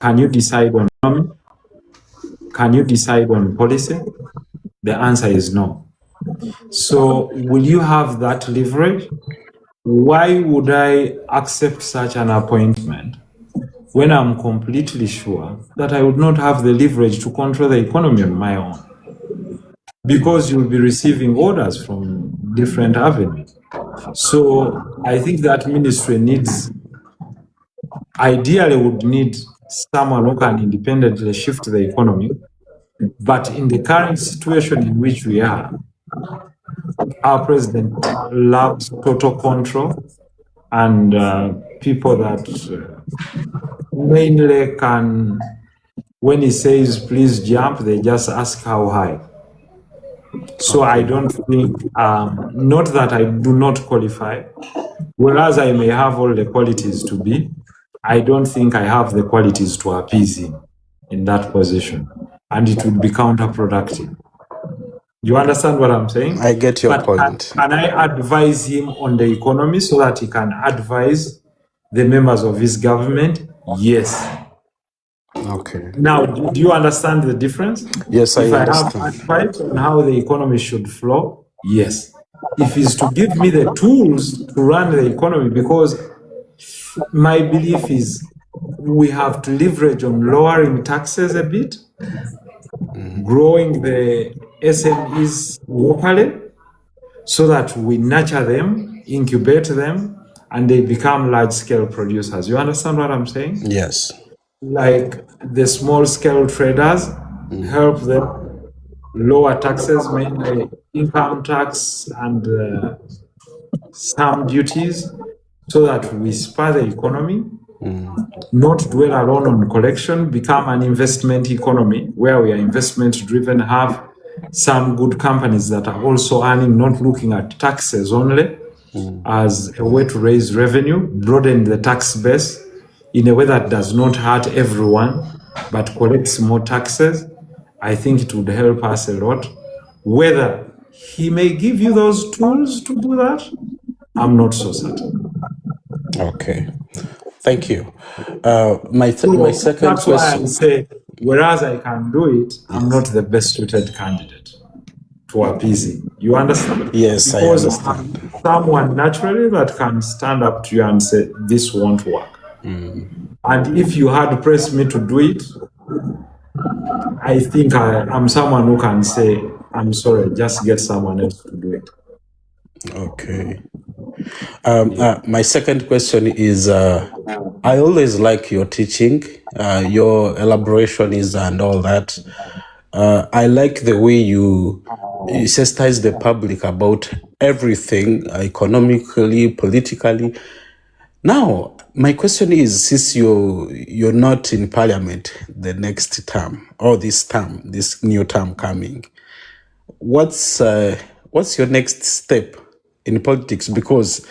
can you decide on economy? Can you decide on policy? The answer is no. So will you have that leverage? Why would I accept such an appointment when I'm completely sure that I would not have the leverage to control the economy on my own? Because you'll be receiving orders from different avenues. So I think that ministry ideally would need someone who can independently shift the economy. But in the current situation in which we are, our president loves total control and people that mainly can, when he says please jump, they just ask how high. So I don't think, not that I do not qualify, whereas I may have all the qualities to be, I don't think I have the qualities to appease him in that position, and it would be counterproductive. You understand what I'm saying? I get your point. Can I advise him on the economy so that he can advise the members of his government? Yes. Okay. Now, do you understand the difference? Yes, if I have advice on how the economy should flow, yes. If he's to give me the tools to run the economy, because my belief is we have to leverage on lowering taxes a bit, growing the SMEs locally, so that we nurture them, incubate them, and they become large-scale producers. You understand what I'm saying? Yes. Like the small-scale traders, help them lower taxes, mainly income tax and some duties, so that we spur the economy, not dwell alone on collection, become an investment economy where we are investment-driven, have some good companies that are also earning, not looking at taxes only as a way to raise revenue, broaden the tax base in a way that does not hurt everyone, but collects more taxes. I think it would help us a lot. Whether he may give you those tools to do that, I'm not so certain. Okay. Thank you. My second that's question. Why I say, whereas I can do it, I'm not the best suited candidate to appease him. You understand? Yes, because I understand. I'm someone naturally that can stand up to you and say, this won't work. And if you had pressed me to do it, I think I'm someone who can say, I'm sorry, just get someone else to do it. Okay. My second question is, I always like your teaching, your elaboration is and all that. I like the way you sensitize the public about everything, economically, politically. Now, my question is, since you're not in parliament the next term, or this new term coming, what's your next step in politics? Because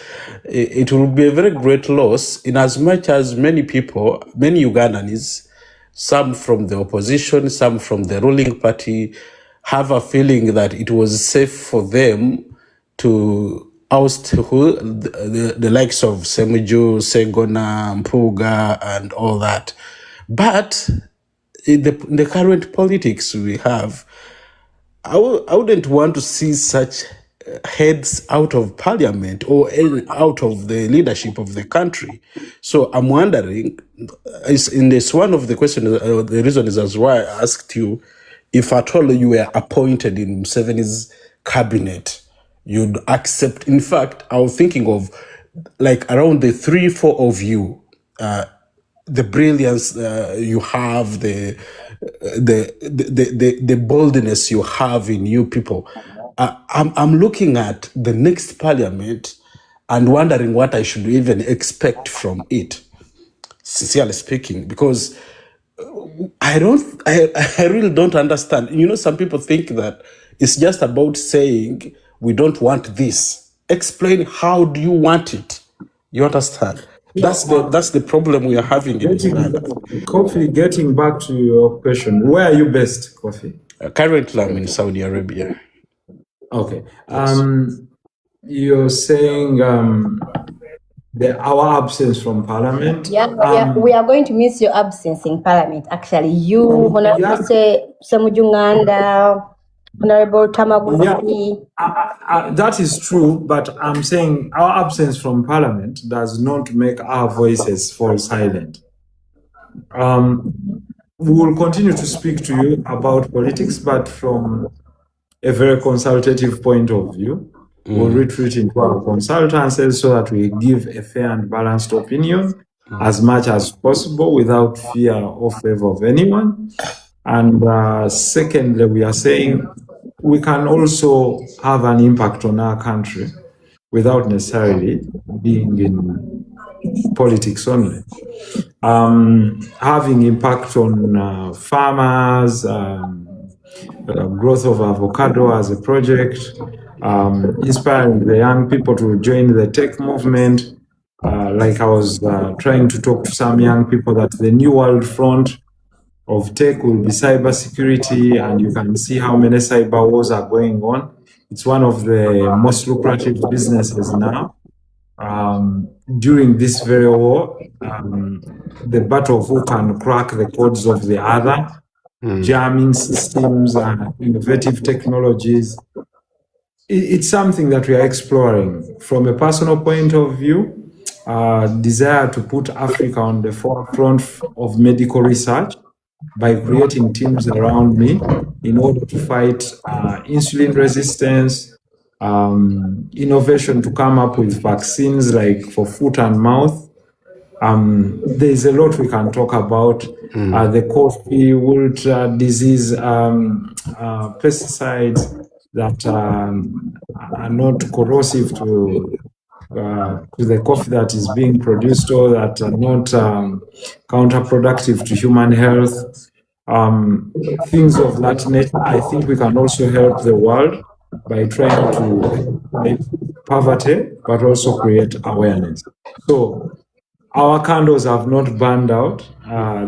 it will be a very great loss in as much as many people, many Ugandans, some from the opposition, some from the ruling party, have a feeling that it was safe for them to oust the likes of Semuju, Segona, Mpuga, and all that. But in the current politics we have, I wouldn't want to see such heads out of parliament or out of the leadership of the country. So I'm wondering, in this one of the questions, the reason is as why I asked you, if at all you were appointed in Museveni's cabinet, you'd accept. In fact, I was thinking of like around the 3-4 of you, the brilliance you have, the boldness you have in you people. I'm looking at the next parliament and wondering what I should even expect from it, sincerely speaking, because I really don't understand. You know, some people think that it's just about saying we don't want this. Explain, how do you want it? You understand? That's the problem we are having in Uganda. Kofi, getting back to your question, where are you based, Kofi? Currently, I'm in Saudi Arabia. Okay. Yes. You're saying our absence from Parliament. We are going to miss your absence in Parliament. Actually, you, Honorable Samujunganda, Honorable Tamaguti. That is true, but I'm saying our absence from Parliament does not make our voices fall silent. We will continue to speak to you about politics, but from a very consultative point of view. We'll retreat into our consultancies so that we give a fair and balanced opinion as much as possible without fear or favor of anyone. And secondly, we are saying we can also have an impact on our country without necessarily being in politics only. Having impact on farmers, growth of avocado as a project, inspiring the young people to join the tech movement. Like I was trying to talk to some young people that the new world front of tech will be cybersecurity, and you can see how many cyber wars are going on. It's one of the most lucrative businesses now. During this very war, the battle of who can crack the codes of the other, jamming systems and innovative technologies. It's something that we are exploring. From a personal point of view, desire to put Africa on the forefront of medical research by creating teams around me in order to fight insulin resistance, innovation to come up with vaccines like for foot and mouth. There's a lot we can talk about. The coffee, wilt disease, pesticides that are not corrosive to the coffee that is being produced, or that are not counterproductive to human health. Things of that nature. I think we can also help the world by trying to fight poverty, but also create awareness. So our candles have not burned out.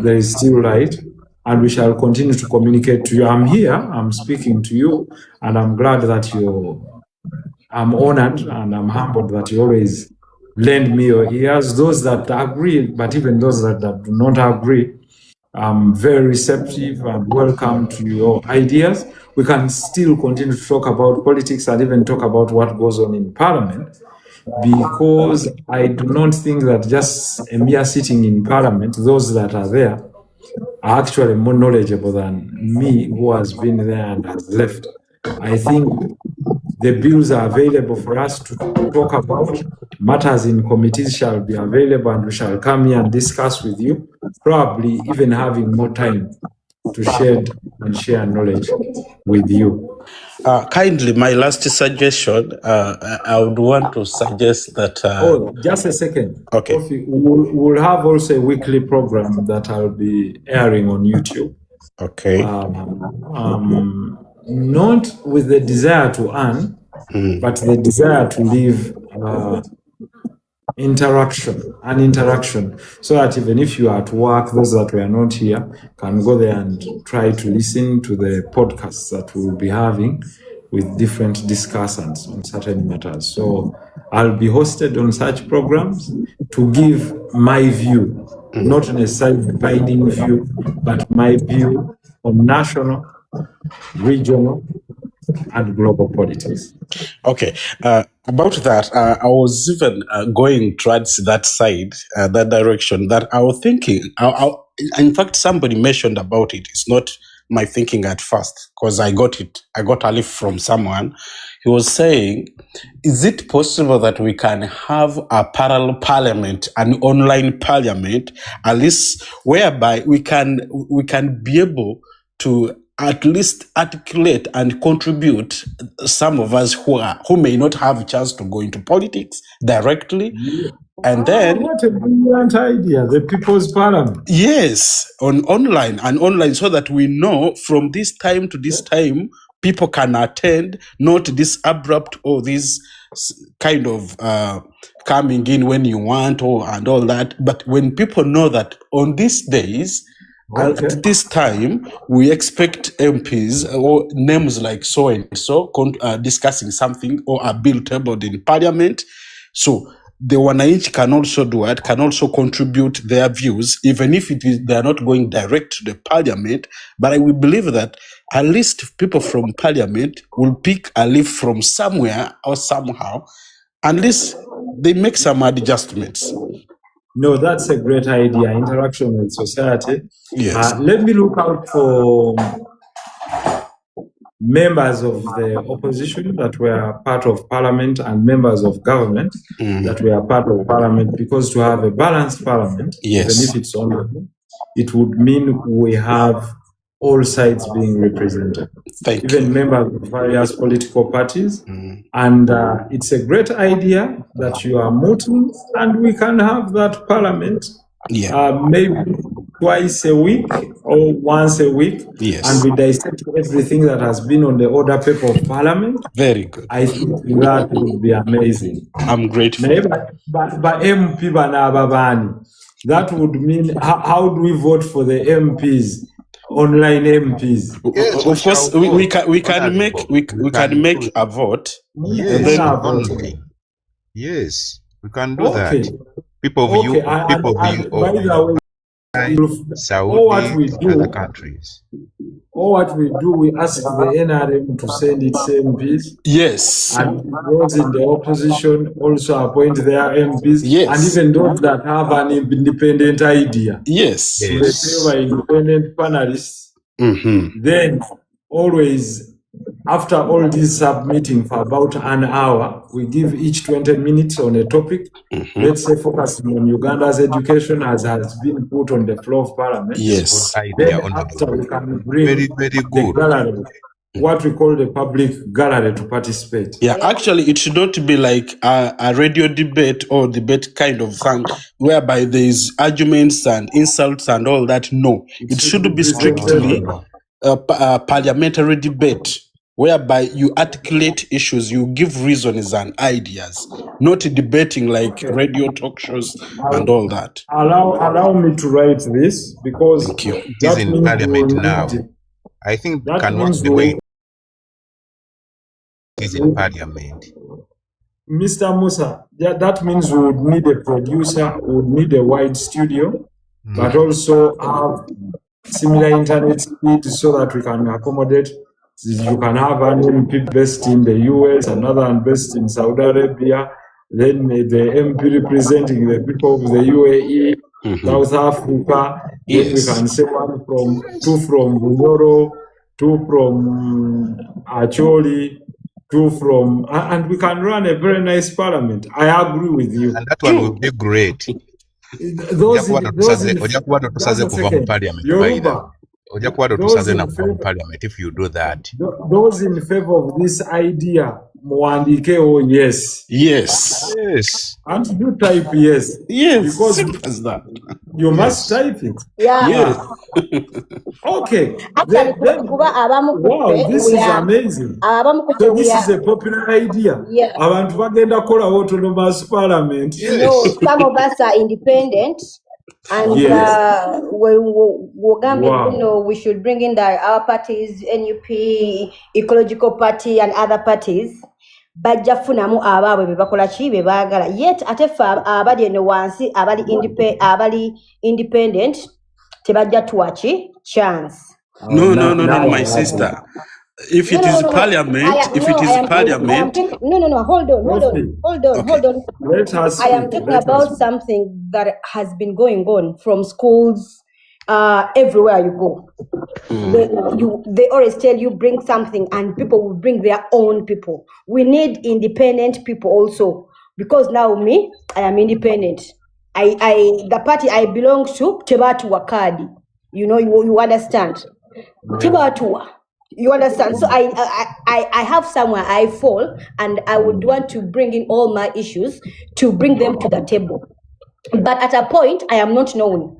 There is still light, and we shall continue to communicate to you. I'm here, I'm speaking to you, and I'm glad that I'm honored and I'm humbled that you always lend me your ears. Those that agree, but even those that do not agree, I'm very receptive and welcome to your ideas. We can still continue to talk about politics and even talk about what goes on in Parliament, because I do not think that just a mere sitting in Parliament, those that are there are actually more knowledgeable than me, who has been there and has left. I think the bills are available for us to talk about. Matters in committees shall be available, and we shall come here and discuss with you, probably even having more time to shed and share knowledge with you. Kindly, my last suggestion, I would want to suggest that... just a second. Okay. We'll have also a weekly program that I'll be airing on YouTube. Okay. Not with the desire to earn, but the desire to live interaction, so that even if you are at work, those that were not here can go there and try to listen to the podcasts that we'll be having with different discussants on certain matters. So I'll be hosted on such programs to give my view, not necessarily binding view, but my view on national, regional, and global politics. Okay. About that, I was even going towards that side, that direction, that I was thinking. In fact, somebody mentioned about it. It's not my thinking at first, because I got a leaf from someone. He was saying, is it possible that we can have a parallel parliament, an online parliament, at least whereby we can be able to at least articulate and contribute, some of us who may not have a chance to go into politics directly. And then... what a brilliant idea, the People's Parliament. Yes, online, so that we know from this time to this time, people can attend, not this abrupt or this kind of coming in when you want and all that. But when people know that on these days, at this time, we expect MPs or names like so and so discussing something or a bill tabled in Parliament. So the wananchi can also do it, can also contribute their views, even if they are not going direct to the parliament. But I will believe that at least people from parliament will pick a leaf from somewhere or somehow, unless they make some adjustments. No, that's a great idea. Interaction with society. Yes. Let me look out for members of the opposition that were part of parliament and members of government that were part of parliament, because to have a balanced parliament, Yes. even if it's online, it would mean we have all sides being represented, even members of various political parties. And it's a great idea that you are mooting, and we can have that parliament maybe twice a week or once a week, and we dissect everything that has been on the order paper of parliament. Very good. I think that would be amazing. I'm grateful. But MP Banababani, that would mean how do we vote for the MPs? Online MPs. Yes, of course, we can make a vote. Yes, and then only. Yes, we can do that. People view Saudi, other countries. Or what we do, we ask the NRM to send its MPs. Yes. And those in the opposition also appoint their MPs. Yes. And even those that have an independent idea. Yes. To receive independent panelists. Then always, after all this submitting for about an hour, we give each 20 minutes on a topic. Let's say focusing on Uganda's education as has been put on the floor of parliament. Yes. Then after we can bring very good. The gallery, what we call the public gallery, to participate. Yeah, actually, it should not be like a radio debate or debate kind of thing whereby there is arguments and insults and all that. No, it should be strictly a parliamentary debate whereby you articulate issues, you give reasons and ideas, not debating like radio talk shows and all that. Allow me to write this, because He's in parliament now. I think that can work the way he's in parliament. Mr. Musa, that means we would need a producer, we would need a wide studio, but also have similar internet speed so that we can accommodate. You can have an MP based in the US, another one based in Saudi Arabia, then the MP representing the people of the UAE, South Africa. Then we can say two from Bunyoro, two from Acholi, two from, and we can run a very nice parliament. I agree with you. And that one will be great. Those in if you do that. Those in favor of this idea, Mwandike, oh yes. Yes. Yes. And you type yes. Yes. Because as that. You must type it. Yeah. Okay. Wow, this is amazing. So this is a popular idea. Yeah. Abantu bagenda kola autonomous parliament. No, some of us are independent. And we should bring in our parties, NUP, Ecological Party, and other parties. Bajja funamu abaabwe be bakola ki be baagala. Yet ate ffe abali eno wansi abali independent tebajja tuwa ki chance. No, my sister. If it is parliament, hold on. I am talking about something that has been going on from schools, everywhere you go. They always tell you bring something, and people will bring their own people. We need independent people also, because now I am independent. The party I belong to, Tebatuwa Kadi. You understand? Tebatuwa. You understand? So I have somewhere I fall, and I would want to bring in all my issues to bring them to the table. But at a point, I am not known.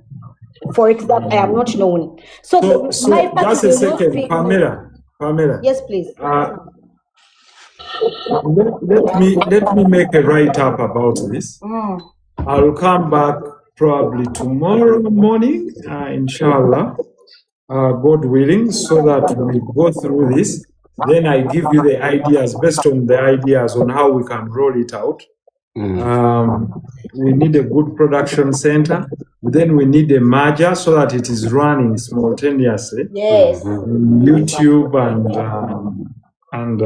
For example, I am not known. So my just a second, Pamela. Yes, please. Let me make a write-up about this. I'll come back probably tomorrow morning, inshallah. God willing, so that we go through this. Then I give you the ideas, based on the ideas on how we can roll it out. We need a good production center. Then we need a merger so that it is running simultaneously. Yes. YouTube and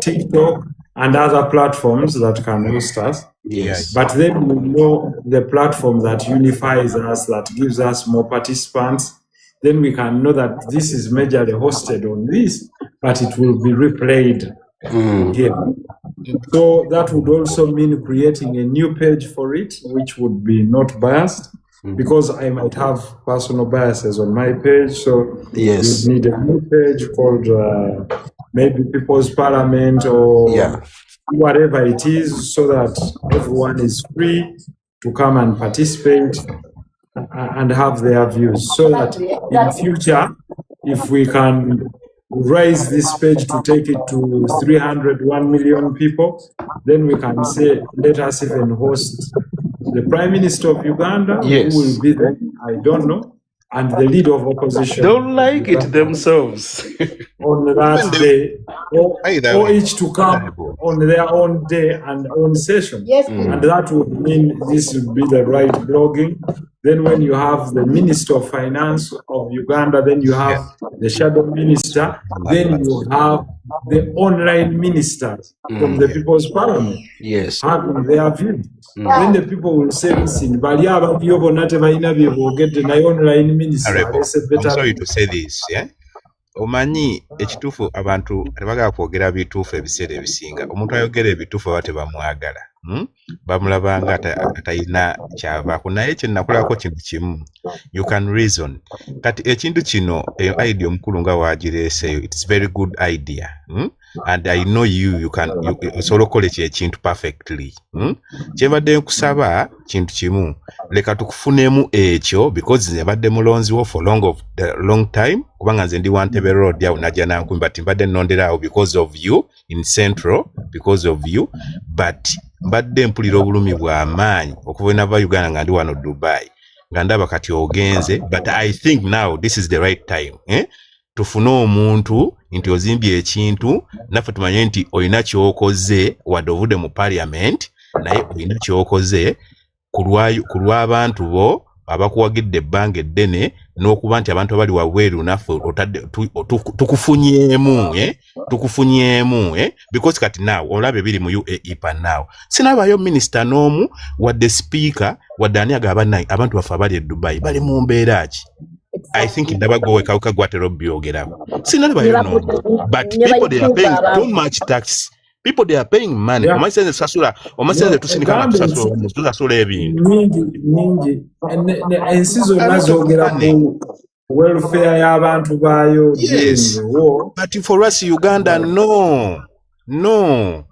TikTok and other platforms that can host us. Yes. But then we know the platform that unifies us, that gives us more participants. Then we can know that this is majorly hosted on this, but it will be replayed here. So that would also mean creating a new page for it, which would be not biased, because I might have personal biases on my page. So Yes. you need a new page called maybe People's Parliament or whatever it is, so that everyone is free to come and participate and have their views. So that in future, if we can raise this page to take it to 301 million people, then we can say, let us even host the Prime Minister of Uganda, who will be there, I don't know, and the leader of opposition. Don't like it themselves. On that day, or each to come on their own day and own session. Yes. And that would mean this would be the right blogging. Then when you have the Minister of Finance of Uganda, then you have the Shadow Minister, then you have the online ministers from the People's Parliament having their views. Then the people will say, listen, online minister. I'm sorry to say this, yeah? Omanyi ekituufu abantu tebagala kwogera bituufu ebiseera ebisinga. Omuntu ayogera ebituufu aba tebamwagala. Bamulaba nga atalina kyavaako. Naye kye nnakulako kintu kimu. You can reason. Kati ekintu kino idea omukulu nga waagireeseyo, it's very good idea. And I know you can osobola okukola ekintu perfectly. Kyebadde nkusaba kintu kimu. Leka tukufunemu ekyo because nabadde mulonziwo for long time. Kubanga nze ndi Wantebe Road yawo najja nankumi but mbadde nnonderawo because of you in Central, because of you. But mbadde mpulira obulumi bw'amaanyi okuva nava Uganda nga ndi wano Dubai. Nga ndaba kati ogenze, but I think now this is the right time. Tufune omuntu nti ozimbye ekintu naffe tumanye nti olina kyokoze wadde ovudde mu parliament naye olina kyokoze ku lw'abantu bo abakuwagidde ebbanga eddene n'okuba nti abantu abali wabweru naffe tukufunyeemu because kati now olaba ebiri mu UAE pa now sinabayo minister n'omu wadde speaker wadde ani agaba abantu baffe abali e Dubai bali mu mbeera ki. I think ndaba gwe kauka gwatero byogerawo. Sinabayo no. But people they are paying too much tax. People they are paying money. Omasenze sasula, omasenze tusinika na tusasula ebintu. Ningi. Ensi zonna zogera ku welfare y'abantu bayo. Yes. But for us Uganda, no.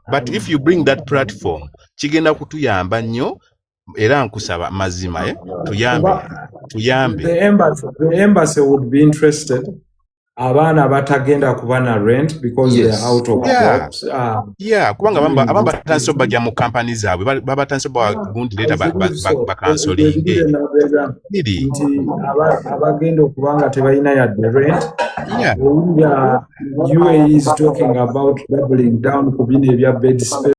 But if you bring that platform, kigenda kutuyamba nnyo. Era nkusaba mazima tuyambe. The embassy would be interested. Abaana batagenda kuba na rent because they are out of jobs. Kubanga abamba tanso bajja mu companies zaabwe baba tanso bagundi leta bakansoling. Nti abagenda okubanga tebalina yadde rent. UAE is talking about doubling down ku bino ebya bed space